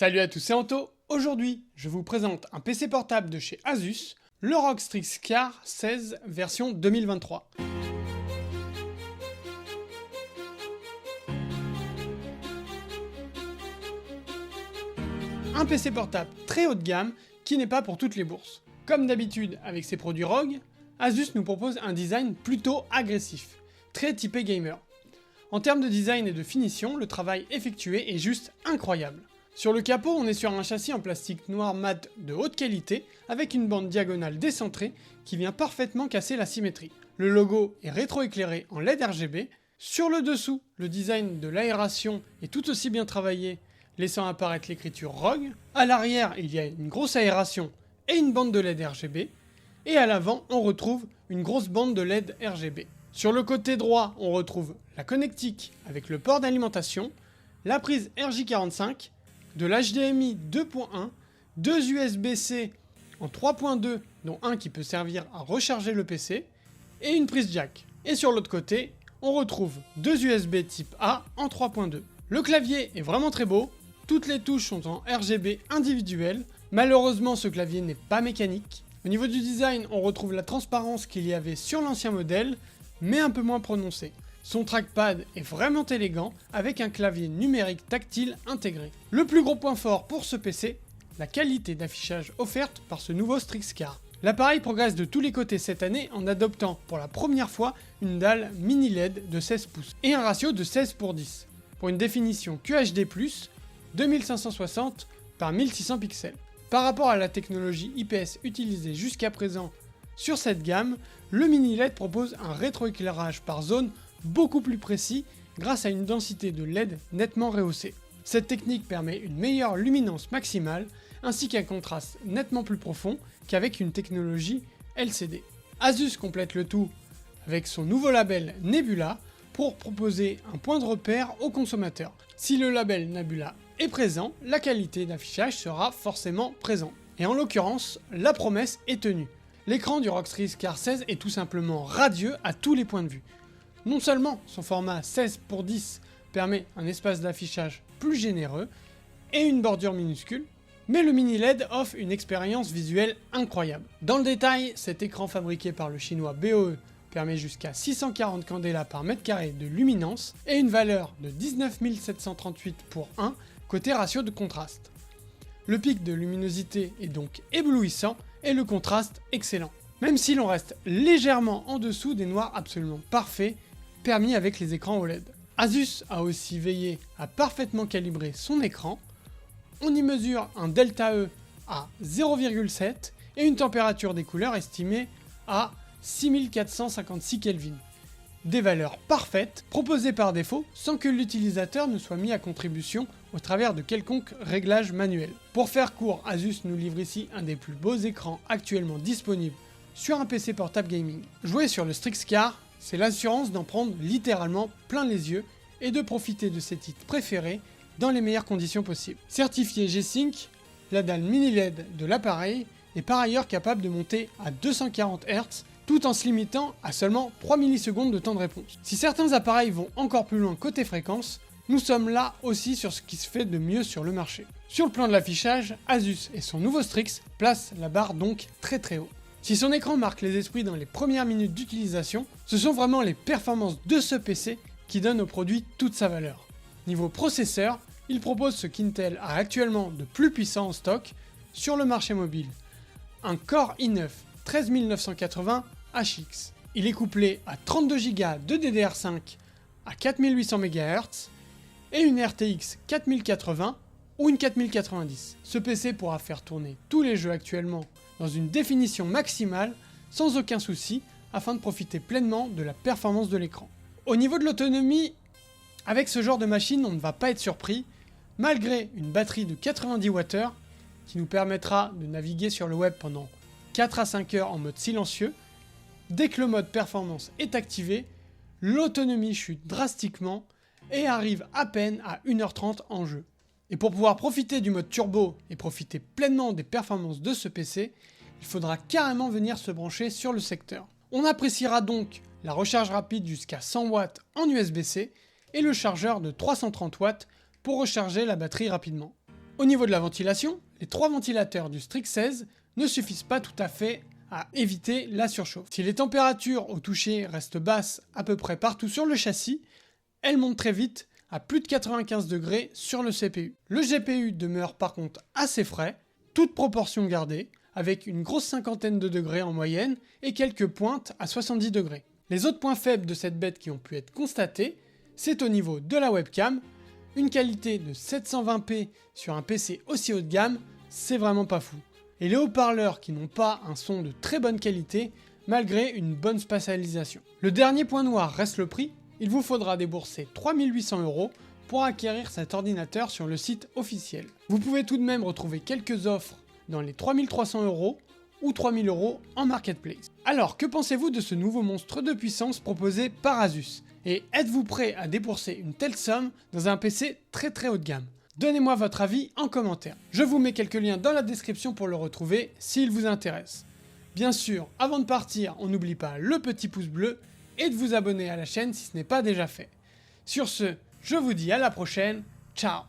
Salut à tous, c'est Anto. Aujourd'hui, je vous présente un PC portable de chez Asus, le ROG Strix Car 16 version 2023. Un PC portable très haut de gamme qui n'est pas pour toutes les bourses. Comme d'habitude avec ses produits ROG, Asus nous propose un design plutôt agressif, très typé gamer. En termes de design et de finition, le travail effectué est juste incroyable. Sur le capot, on est sur un châssis en plastique noir mat de haute qualité avec une bande diagonale décentrée qui vient parfaitement casser la symétrie. Le logo est rétroéclairé en LED RGB. Sur le dessous, le design de l'aération est tout aussi bien travaillé, laissant apparaître l'écriture ROG. À l'arrière, il y a une grosse aération et une bande de LED RGB. Et à l'avant, on retrouve une grosse bande de LED RGB. Sur le côté droit, on retrouve la connectique avec le port d'alimentation, la prise RJ45, de l'HDMI 2.1, deux USB-C en 3.2, dont un qui peut servir à recharger le PC, et une prise jack. Et sur l'autre côté, on retrouve deux USB type A en 3.2. Le clavier est vraiment très beau, toutes les touches sont en RGB individuel. Malheureusement, ce clavier n'est pas mécanique. Au niveau du design, on retrouve la transparence qu'il y avait sur l'ancien modèle, mais un peu moins prononcée. Son trackpad est vraiment élégant avec un clavier numérique tactile intégré. Le plus gros point fort pour ce PC, la qualité d'affichage offerte par ce nouveau Strix Car. L'appareil progresse de tous les côtés cette année en adoptant pour la première fois une dalle mini LED de 16 pouces et un ratio de 16:10 pour une définition QHD+, 2560 par 1600 pixels. Par rapport à la technologie IPS utilisée jusqu'à présent sur cette gamme, le mini LED propose un rétroéclairage par zone beaucoup plus précis grâce à une densité de LED nettement rehaussée. Cette technique permet une meilleure luminance maximale ainsi qu'un contraste nettement plus profond qu'avec une technologie LCD. Asus complète le tout avec son nouveau label Nebula pour proposer un point de repère aux consommateurs. Si le label Nebula est présent, la qualité d'affichage sera forcément présente. Et en l'occurrence, la promesse est tenue. L'écran du ROG Strix Car 16 est tout simplement radieux à tous les points de vue. Non seulement son format 16:10 permet un espace d'affichage plus généreux et une bordure minuscule, mais le mini LED offre une expérience visuelle incroyable. Dans le détail, cet écran fabriqué par le chinois BOE permet jusqu'à 640 candela par mètre carré de luminance et une valeur de 19 738:1 côté ratio de contraste. Le pic de luminosité est donc éblouissant et le contraste excellent, même si l'on reste légèrement en dessous des noirs absolument parfaits permis avec les écrans OLED. Asus a aussi veillé à parfaitement calibrer son écran. On y mesure un delta E à 0,7 et une température des couleurs estimée à 6456 Kelvin. Des valeurs parfaites, proposées par défaut sans que l'utilisateur ne soit mis à contribution au travers de quelconque réglage manuel. Pour faire court, Asus nous livre ici un des plus beaux écrans actuellement disponibles sur un PC portable gaming. Jouer sur le Strix Car, c'est l'assurance d'en prendre littéralement plein les yeux et de profiter de ses titres préférés dans les meilleures conditions possibles. Certifié G-Sync, la dalle mini LED de l'appareil est par ailleurs capable de monter à 240 Hz tout en se limitant à seulement 3 millisecondes de temps de réponse. Si certains appareils vont encore plus loin côté fréquence, nous sommes là aussi sur ce qui se fait de mieux sur le marché. Sur le plan de l'affichage, Asus et son nouveau Strix placent la barre donc très haut. Si son écran marque les esprits dans les premières minutes d'utilisation, ce sont vraiment les performances de ce PC qui donnent au produit toute sa valeur. Niveau processeur, il propose ce qu'Intel a actuellement de plus puissant en stock sur le marché mobile. Un Core i9 13980 HX. Il est couplé à 32 Go de DDR5 à 4800 MHz et une RTX 4080 ou une 4090. Ce PC pourra faire tourner tous les jeux actuellement dans une définition maximale sans aucun souci afin de profiter pleinement de la performance de l'écran. Au niveau de l'autonomie, avec ce genre de machine, on ne va pas être surpris, malgré une batterie de 90 Wh qui nous permettra de naviguer sur le web pendant 4 à 5 heures en mode silencieux. Dès que le mode performance est activé, l'autonomie chute drastiquement et arrive à peine à 1h30 en jeu. Et pour pouvoir profiter du mode turbo et profiter pleinement des performances de ce PC, il faudra carrément venir se brancher sur le secteur. On appréciera donc la recharge rapide jusqu'à 100 watts en USB-C et le chargeur de 330 watts pour recharger la batterie rapidement. Au niveau de la ventilation, les 3 ventilateurs du Strix 16 ne suffisent pas tout à fait à éviter la surchauffe. Si les températures au toucher restent basses à peu près partout sur le châssis, elles montent très vite à plus de 95 degrés sur le CPU. Le GPU demeure par contre assez frais, toute proportion gardée, avec une grosse cinquantaine de degrés en moyenne et quelques pointes à 70 degrés. Les autres points faibles de cette bête qui ont pu être constatés, c'est au niveau de la webcam. Une qualité de 720p sur un PC aussi haut de gamme, c'est vraiment pas fou. Et les haut-parleurs qui n'ont pas un son de très bonne qualité, malgré une bonne spatialisation. Le dernier point noir reste le prix. Il vous faudra débourser 3800 € pour acquérir cet ordinateur sur le site officiel. Vous pouvez tout de même retrouver quelques offres dans les 3300 € ou 3000 € en marketplace. Alors, que pensez-vous de ce nouveau monstre de puissance proposé par Asus? Et êtes-vous prêt à débourser une telle somme dans un PC très haut de gamme? Donnez-moi votre avis en commentaire. Je vous mets quelques liens dans la description pour le retrouver s'il vous intéresse. Bien sûr, avant de partir, on n'oublie pas le petit pouce bleu et de vous abonner à la chaîne si ce n'est pas déjà fait. Sur ce, je vous dis à la prochaine, ciao!